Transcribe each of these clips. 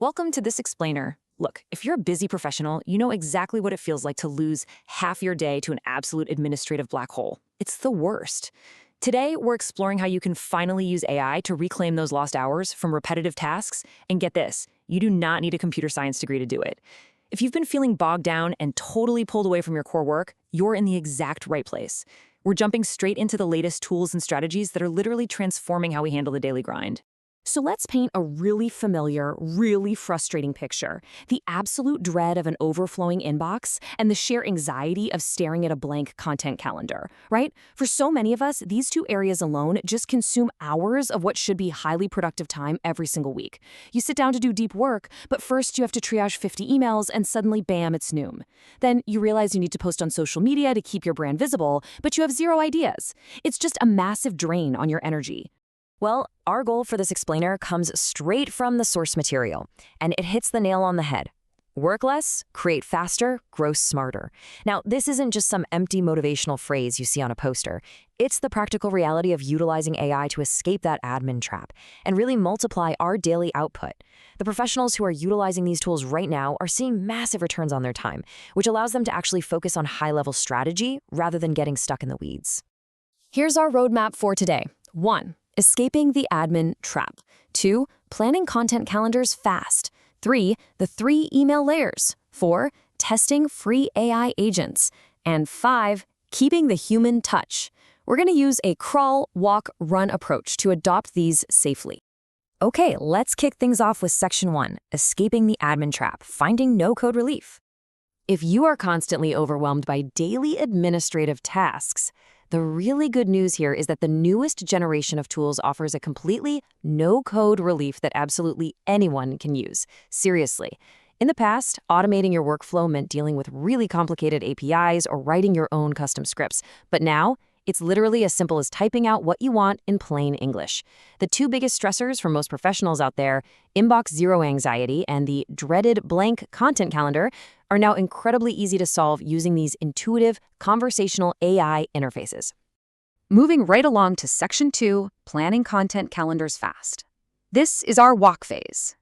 Welcome to this explainer. Look, if you're a busy professional, you know exactly what it feels like to lose half your day to an absolute administrative black hole. It's the worst. Today, we're exploring how you can finally use AI to reclaim those lost hours from repetitive tasks. And get this, you do not need a computer science degree to do it. If you've been feeling bogged down and totally pulled away from your core work, you're in the exact right place. We're jumping straight into the latest tools and strategies that are literally transforming how we handle the daily grind. So let's paint a really familiar, really frustrating picture. The absolute dread of an overflowing inbox and the sheer anxiety of staring at a blank content calendar, right? For so many of us, these two areas alone just consume hours of what should be highly productive time every single week. You sit down to do deep work, but first you have to triage 50 emails and suddenly bam, it's noon. Then you realize you need to post on social media to keep your brand visible, but you have zero ideas. It's just a massive drain on your energy. Well, our goal for this explainer comes straight from the source material, and it hits the nail on the head. Work less, create faster, grow smarter. Now, this isn't just some empty motivational phrase you see on a poster. It's the practical reality of utilizing AI to escape that admin trap and really multiply our daily output. The professionals who are utilizing these tools right now are seeing massive returns on their time, which allows them to actually focus on high-level strategy rather than getting stuck in the weeds. Here's our roadmap for today. 1. Escaping the admin trap. 2. Planning content calendars fast. 3. The 3 email layers. 4. Testing free AI agents. And 5. Keeping the human touch. We're going to use a crawl, walk, run approach to adopt these safely. Okay, let's kick things off with section 1, escaping the admin trap, finding no-code relief. If you are constantly overwhelmed by daily administrative tasks, the really good news here is that the newest generation of tools offers a completely no-code relief that absolutely anyone can use. Seriously. In the past, automating your workflow meant dealing with really complicated APIs or writing your own custom scripts. But now, it's literally as simple as typing out what you want in plain English. The two biggest stressors for most professionals out there, inbox zero anxiety and the dreaded blank content calendar, are now incredibly easy to solve using these intuitive, conversational AI interfaces. Moving right along to section 2, planning content calendars fast. This is our walk phase.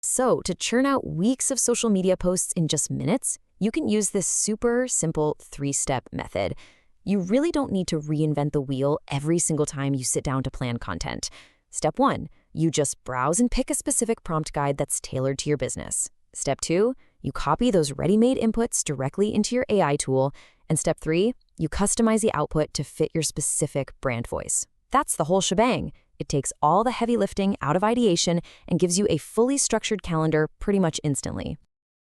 So, to churn out weeks of social media posts in just minutes, you can use this super simple 3-step method. You really don't need to reinvent the wheel every single time you sit down to plan content. Step 1, you just browse and pick a specific prompt guide that's tailored to your business. Step 2, you copy those ready-made inputs directly into your AI tool. And step 3, you customize the output to fit your specific brand voice. That's the whole shebang. It takes all the heavy lifting out of ideation and gives you a fully structured calendar pretty much instantly.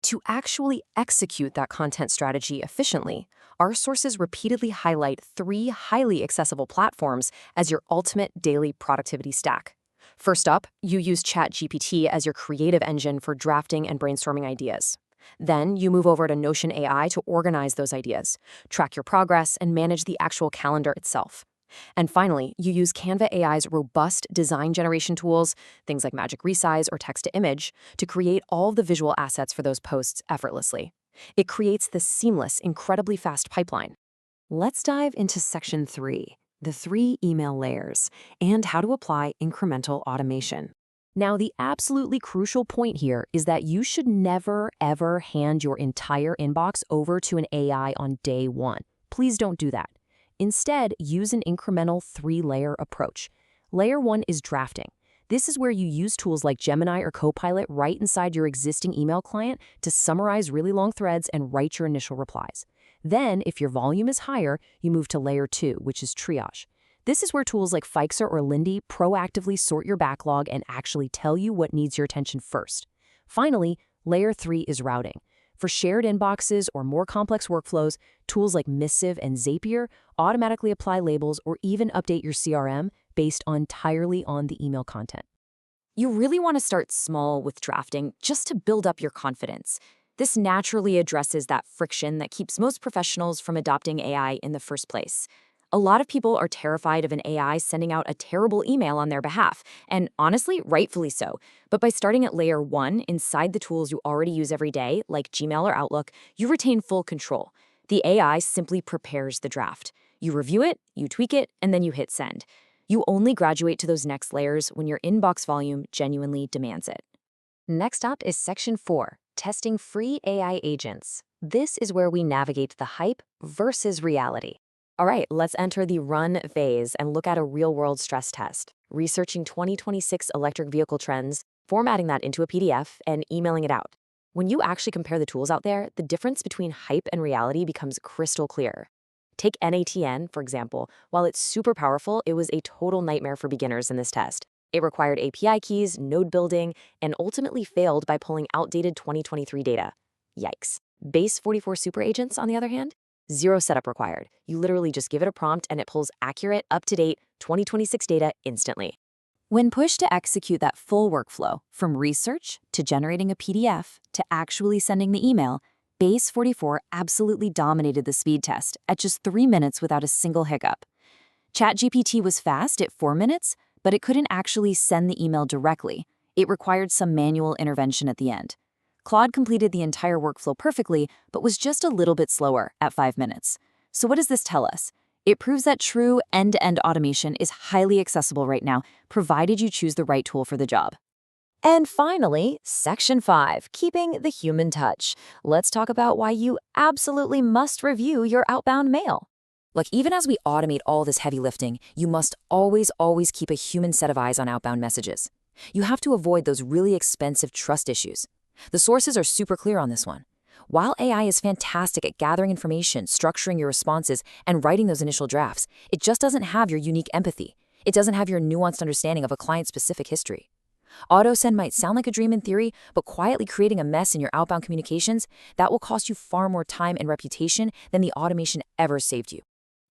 To actually execute that content strategy efficiently, our sources repeatedly highlight 3 highly accessible platforms as your ultimate daily productivity stack. First up, you use ChatGPT as your creative engine for drafting and brainstorming ideas. Then you move over to Notion AI to organize those ideas, track your progress, and manage the actual calendar itself. And finally, you use Canva AI's robust design generation tools, things like Magic Resize or text-to-image, to create all of the visual assets for those posts effortlessly. It creates this seamless, incredibly fast pipeline. Let's dive into section 3, the 3 email layers, and how to apply incremental automation. Now, the absolutely crucial point here is that you should never, ever hand your entire inbox over to an AI on day 1. Please don't do that. Instead, use an incremental 3-layer approach. Layer 1 is drafting. This is where you use tools like Gemini or Copilot right inside your existing email client to summarize really long threads and write your initial replies. Then, if your volume is higher, you move to Layer 2, which is triage. This is where tools like Fixer or Lindy proactively sort your backlog and actually tell you what needs your attention first. Finally, Layer 3 is routing. For shared inboxes or more complex workflows, tools like Missive and Zapier automatically apply labels or even update your CRM based entirely on the email content. You really want to start small with drafting just to build up your confidence. This naturally addresses that friction that keeps most professionals from adopting AI in the first place. A lot of people are terrified of an AI sending out a terrible email on their behalf, and honestly, rightfully so. But by starting at layer 1 inside the tools you already use every day, like Gmail or Outlook, you retain full control. The AI simply prepares the draft. You review it, you tweak it, and then you hit send. You only graduate to those next layers when your inbox volume genuinely demands it. Next up is Section 4, Testing Free AI Agents. This is where we navigate the hype versus reality. All right, let's enter the run phase and look at a real-world stress test. Researching 2026 electric vehicle trends, formatting that into a PDF, and emailing it out. When you actually compare the tools out there, the difference between hype and reality becomes crystal clear. Take NATN, for example. While it's super powerful, it was a total nightmare for beginners in this test. It required API keys, node building, and ultimately failed by pulling outdated 2023 data. Yikes. Base 44 super agents, on the other hand? Zero setup required. You literally just give it a prompt and it pulls accurate, up-to-date 2026 data instantly. When pushed to execute that full workflow, from research to generating a PDF to actually sending the email, Base 44 absolutely dominated the speed test at just 3 minutes without a single hiccup. ChatGPT was fast at 4 minutes, but it couldn't actually send the email directly. It required some manual intervention at the end. Claude completed the entire workflow perfectly, but was just a little bit slower at 5 minutes. So what does this tell us? It proves that true end-to-end automation is highly accessible right now, provided you choose the right tool for the job. And finally, Section 5, Keeping the Human Touch. Let's talk about why you absolutely must review your outbound mail. Look, even as we automate all this heavy lifting, you must always keep a human set of eyes on outbound messages. You have to avoid those really expensive trust issues. The sources are super clear on this one. While AI is fantastic at gathering information, structuring your responses, and writing those initial drafts, it just doesn't have your unique empathy. It doesn't have your nuanced understanding of a client's specific history. Auto-send might sound like a dream in theory, but quietly creating a mess in your outbound communications, that will cost you far more time and reputation than the automation ever saved you.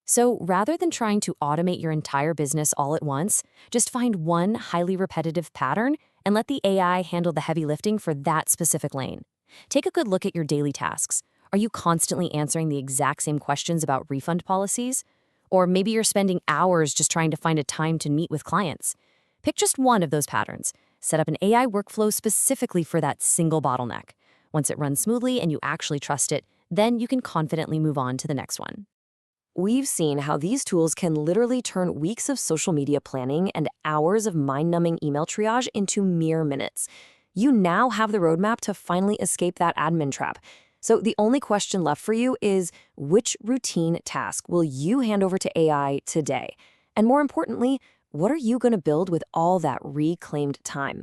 So rather than trying to automate your entire business all at once, just find one highly repetitive pattern and let the AI handle the heavy lifting for that specific lane. Take a good look at your daily tasks. Are you constantly answering the exact same questions about refund policies? Or maybe you're spending hours just trying to find a time to meet with clients. Pick just one of those patterns. Set up an AI workflow specifically for that single bottleneck. Once it runs smoothly and you actually trust it, then you can confidently move on to the next one. We've seen how these tools can literally turn weeks of social media planning and hours of mind-numbing email triage into mere minutes. You now have the roadmap to finally escape that admin trap. So the only question left for you is, which routine task will you hand over to AI today? And more importantly, what are you going to build with all that reclaimed time?